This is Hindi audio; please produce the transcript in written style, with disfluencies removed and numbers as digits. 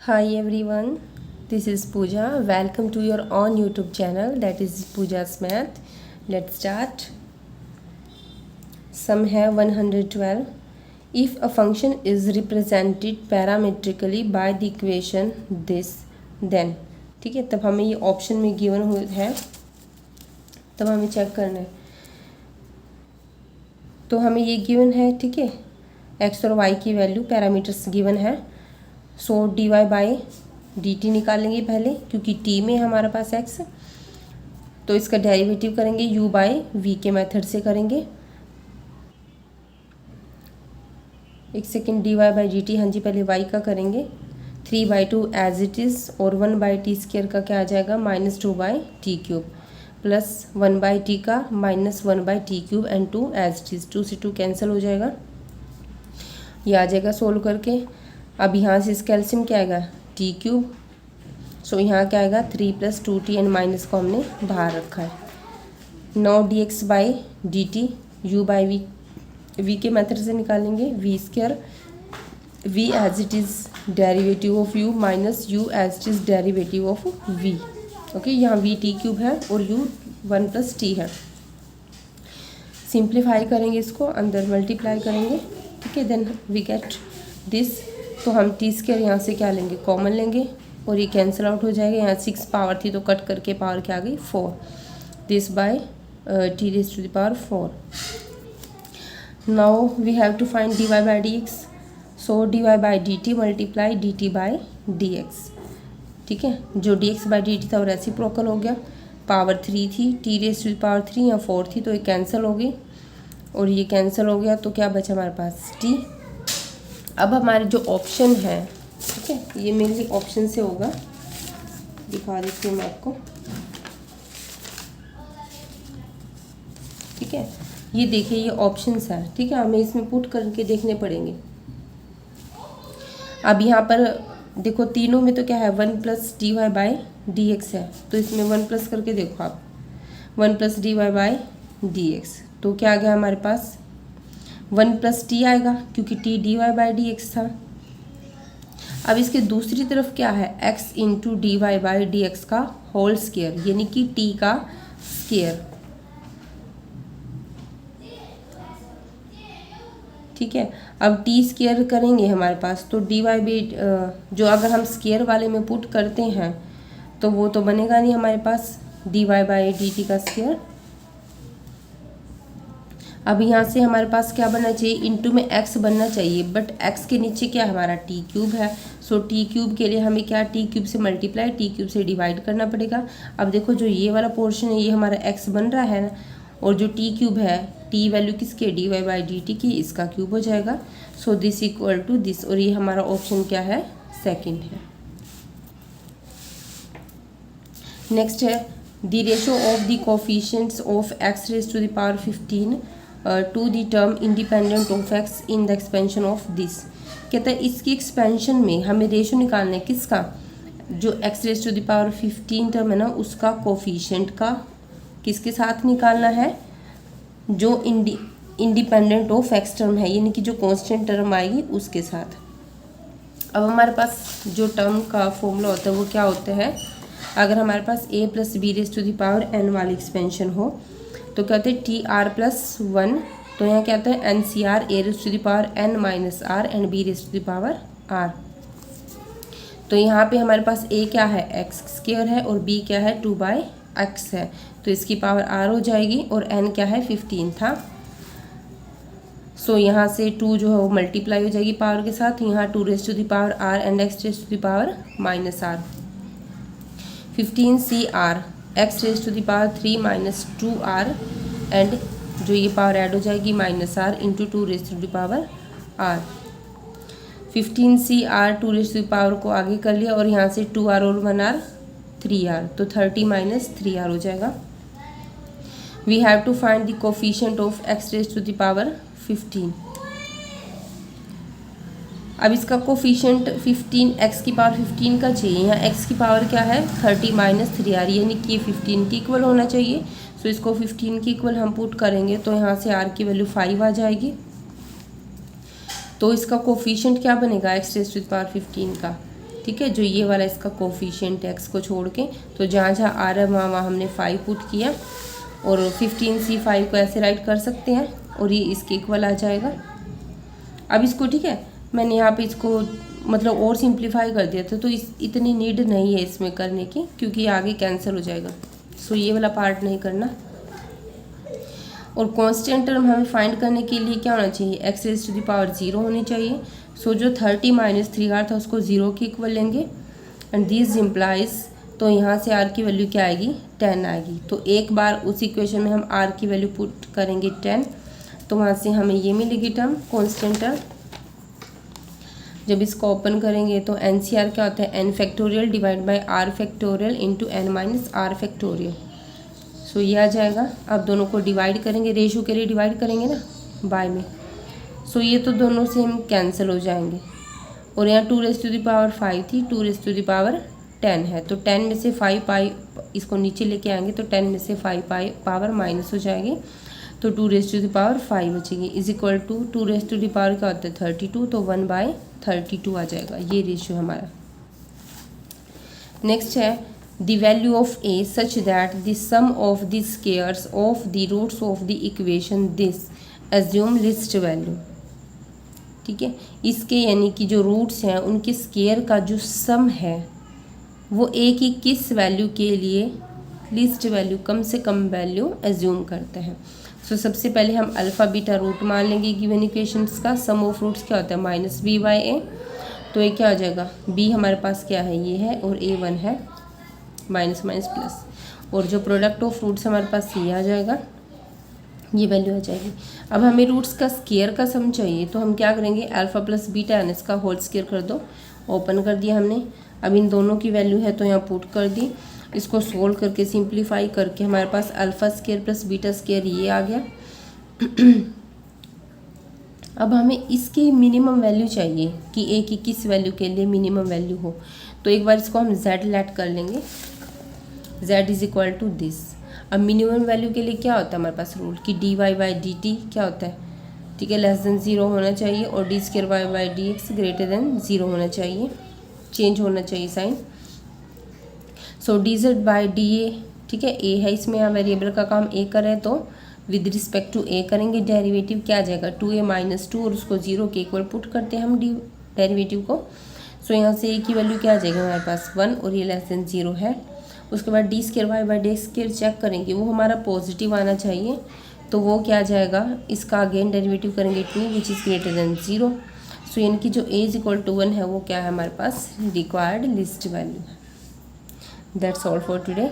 Hi everyone, this is Pooja. Welcome to your own YouTube channel, that is Pooja's Math. Let's start. Sum है 112. If a function is represented parametrically by the equation this, then ठीक है, तब हमें ये ऑप्शन में गिवन है, तब हमें चेक करना है. तो हमें ये गिवन है, ठीक है, x और y की वैल्यू पैरामीटर्स गिवन है. सो dy बाई डी टी निकालेंगे पहले, क्योंकि t में हमारे पास x, तो इसका डेरिवेटिव करेंगे u बाई v के मेथड से करेंगे. एक second, dy by d T, हाँ जी पहले y का करेंगे. 3/2 एज इट इज़, और 1/t² का क्या आ जाएगा, -2/t³ प्लस 1/t का -1/t³ and 2 as it is. 2 से 2 कैंसिल हो जाएगा, ये आ जाएगा सोल्व करके. अब यहाँ से इसका एलसीएम क्या आएगा, t³. सो यहाँ क्या आएगा, 3 + 2t एंड माइनस को हमने बाहर रखा है. Now dx by d t, u by v के मेथड से निकालेंगे. v², v as it is derivative of u minus u as it is derivative of v. Okay, यहाँ v t³ है और u 1 + t है. सिंप्लीफाई करेंगे, इसको अंदर मल्टीप्लाई करेंगे, ठीक है. Then we get this. तो हम t² यहाँ से क्या लेंगे, कॉमन लेंगे, और ये कैंसिल आउट हो जाएगा. यहाँ 6 पावर थी तो कट करके पावर क्या आ गई, 4. This by t⁴. Now we have to find dy by dx. So dy by d t multiply d t by d x, ठीक है. जो dx बाई डी टी था वो रेसिप्रोकल हो गया. पावर 3 थी, t⁴ या 4 थी, तो ये कैंसिल हो गई और ये कैंसिल हो गया. तो क्या बचा हमारे पास, t. अब हमारे जो ऑप्शन है, ठीक है, ये मेनली ऑप्शन से होगा, दिखा देती हूँ मैं आपको, ठीक है. ये देखिए, ये ऑप्शंस है, ठीक है. हमें इसमें पुट करके देखने पड़ेंगे. अब यहाँ पर देखो, तीनों में तो क्या है, 1 + dy बाई डी एक्स है, तो इसमें 1 प्लस करके देखो आप, 1 + dy बाई डी एक्स. तो क्या आ गया हमारे पास, 1 + t आएगा, क्योंकि t dy by d x था. अब इसके दूसरी तरफ क्या है, x × dy by d x का होल स्क्वायर, यानी कि t का स्क्वायर, ठीक है. अब t² करेंगे हमारे पास, तो dy बाई जो अगर हम स्क्वायर वाले में पुट करते हैं तो वो तो बनेगा नहीं हमारे पास, dy बाई डी टी का स्क्वायर. अब यहाँ से हमारे पास क्या बनना चाहिए, इंटू में x बनना चाहिए, बट x के नीचे क्या हमारा t³ है. सो t³ के लिए हमें क्या, t³ से मल्टीप्लाई t³ से डिवाइड करना पड़ेगा. अब देखो, जो ये वाला पोर्शन है ये हमारा x बन रहा है ना, और जो t³ है, t वैल्यू किसके, dy बाई डी टी की, इसका क्यूब हो जाएगा. So this equal to this, और ये हमारा ऑप्शन क्या है, सेकेंड है. नेक्स्ट है, the ratio of the coefficients of x⁻15 to the term independent of x in the expansion of this. कहता है इसकी एक्सपेंशन में हमें रेशो निकालना है, किसका, जो x⁻15 टर्म है ना, उसका कोफिशिएंट का किसके साथ निकालना है, जो इंडिपेंडेंट ऑफ x टर्म है, यानी कि जो कांस्टेंट टर्म आएगी उसके साथ. अब हमारे पास जो टर्म का फॉर्मूला होता है वो क्या होता है, अगर हमारे पास a + b⁻n वाली एक्सपेंशन हो तो क्या होता है, tr+1. तो यहाँ क्या होता है, NCR a⁻n-r एंड b⁻r. तो यहाँ पे हमारे पास a क्या है, x² है, और b क्या है, 2/x है, तो इसकी पावर r हो जाएगी, और n क्या है, 15 था. सो यहाँ से 2 जो है वो मल्टीप्लाई हो जाएगी पावर के साथ, यहाँ 2⁻r and x⁻⁻r. 15cr x⁻³ - 2r, and जो ये पावर ऐड हो जाएगी -r × 2⁻r. 15cr 2 को आगे कर लिया, और यहाँ से 2r और 1r 3r, तो 30 - 3r हो जाएगा. We have to find the coefficient of x⁻15. अब इसका कोफिशिएंट 15 x⁻15 का चाहिए. यहाँ x की पावर क्या है, 30 - 3r, यानी कि ये 15 की इक्वल होना चाहिए. सो इसको 15 की इक्वल हम पुट करेंगे, तो यहाँ से r की वैल्यू 5 आ जाएगी. तो इसका कोफिशिएंट क्या बनेगा x⁻15 का, ठीक है, जो ये वाला इसका कोफिशिएंट है x को छोड़ के, तो जहाँ जहाँ आ रहा है वहाँ वहाँ हमने 5 पुट किया, और 15c5 को ऐसे राइट कर सकते हैं और ये इसके इक्वल आ जाएगा। अब इसको, ठीक है, मैंने यहाँ पे इसको मतलब और सिंप्लीफाई कर दिया था, तो इतनी नीड नहीं है इसमें करने की, क्योंकि ये आगे कैंसिल हो जाएगा। सो ये वाला पार्ट नहीं करना। और कांस्टेंट टर्म हमें फाइंड करने के लिए क्या होना चाहिए, x raise to the power 0 होनी चाहिए। सो जो 30 - 3r था उसको 0 के इक्वल लेंगे, एंड दिस इम्प्लाइज, तो यहाँ से r की वैल्यू क्या आएगी, 10 आएगी। तो एक बार उस इक्वेशन में हम r की वैल्यू पुट करेंगे 10, तो वहाँ से हमें ये मिलेगी टर्म कांस्टेंट टर्म। जब इसको ओपन करेंगे तो NCR क्या होता है, n factorial divide by r factorial into n minus r factorial. So ये आ जाएगा। अब दोनों को डिवाइड करेंगे, रेशो के लिए डिवाइड करेंगे ना बाय में। सो ये तो दोनों सेम कैंसिल हो जाएंगे, और यहाँ 2 रेज़ टू द पावर 5 थी, 2 रेज़ टू द पावर 10 है, तो 10 में से 5 पाई इसको नीचे लेके आएंगे, तो 10 में से 5 पाई पावर माइनस हो जाएगी, तो 2 रेज़ टू द पावर 5 बचेगी, is equal to 2 raise to the power क्या होता है 32, तो 1/32 आ जाएगा। ये रेशियो हमारा। नेक्स्ट है the value of a such that the sum of the squares of the roots of the equation this assume least value. ठीक है, इसके यानी कि जो रूट्स हैं उनके स्क्वायर का जो सम है वो a की किस वैल्यू के लिए लिस्ट वैल्यू, कम से कम वैल्यू एज्यूम करते हैं। सो सबसे पहले हम अल्फ़ा बीटा रूट मान लेंगे गिवन इक्वेशंस का। सम ऑफ रूट्स क्या होता है, -b/a, तो ये क्या हो जाएगा, b हमारे पास क्या है, ये है, और a 1 है, माइनस माइनस प्लस, और जो प्रोडक्ट ऑफ रूट्स हमारे पास ये आ जाएगा, ये वैल्यू आ जाएगी। अब हमें रूट्स का स्क्वायर का सम चाहिए, तो हम क्या करेंगे, अल्फ़ा प्लस बीटा एन इसका होल स्क्वायर कर दो। ओपन कर दिया हमने। अब इन दोनों की वैल्यू है तो यहाँ पुट कर दी। इसको सोल्व करके सिंप्लीफाई करके हमारे पास alpha square plus beta square ये आ गया। अब हमें इसकी मिनिमम वैल्यू चाहिए कि ए की किस वैल्यू के लिए मिनिमम वैल्यू हो, तो एक बार इसको हम z लेट कर लेंगे, z is equal to this. अब मिनिमम वैल्यू के लिए क्या होता है हमारे पास रूल कि dy/dt क्या होता है, ठीक है, लेस देन 0 होना चाहिए, और d²y/dx ग्रेटर देन 0 होना चाहिए, चेंज होना चाहिए साइन। सो dz/dA, ठीक है, a है इसमें, यहाँ वेरिएबल का काम a कर रहे हैं, तो विद रिस्पेक्ट टू a करेंगे, डेरिवेटिव क्या आ जाएगा 2a - 2, और उसको 0 के इक्वल पुट करते हैं हम डेरिवेटिव को। सो यहाँ से a की वैल्यू क्या आ जाएगी हमारे पास 1, और ये लेस देन 0 है। उसके बाद d²y/dx चेक करेंगे, वो हमारा पॉजिटिव आना चाहिए, तो वो क्या आ जाएगा, इसका अगेन डेरिवेटिव करेंगे 2 विच इज़ ग्रेटर देन 0। सो यानी कि जो a इज इक्वल टू 1 है वो क्या है हमारे पास रिक्वायर्ड लिस्ट वैल्यू है। That's all for today.